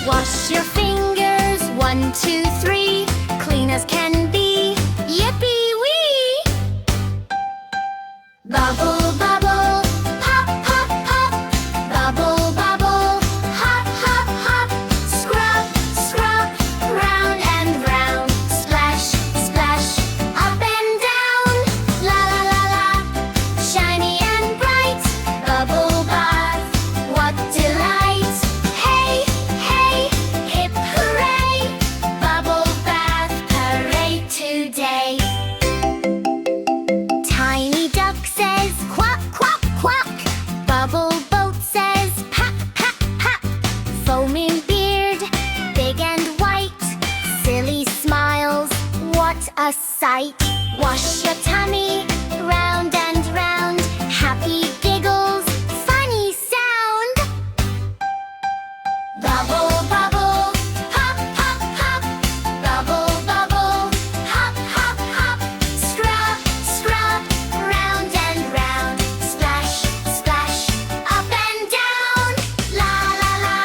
Wash your fingers, 1, 2, 3, clean as can be. Yippee-wee! Bubble, bubble, pop, pop, pop. Bubble, bubble, hop, hop, hop. Scrub, scrub, round and round. Splash, splash, up and down. La la la la, shiny and bright. Bubble bath, what delight. Hey, hey, hip hooray. Bubble bath parade today. Tiny duck says quack, quack, quack. Bubble boat says pap, pap, pap. Foaming beard, big and white. Silly smiles, what a sight. Wash your tummy, round and round. Happy giggles, funny sound. Bubble, bubble, pop, pop, pop. Bubble, bubble, hop, hop, hop. Scrub, scrub, round and round. Splash, splash, up and down. La la la,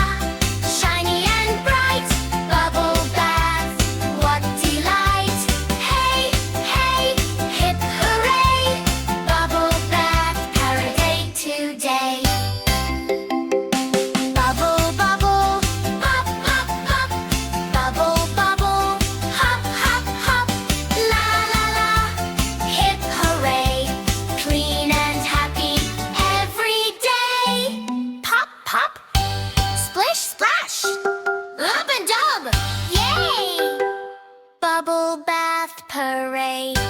shiny and bright. Bubble bath, what delight. Hey, hey, hip hooray. Bubble bath parade today. Bubble, bubble, pop, pop, pop. Bubble, bubble, hop, hop, hop. La la la, hip hooray. Clean and happy every day. Pop, pop, splish, splash. Up and dub, yay! Bubble bath parade.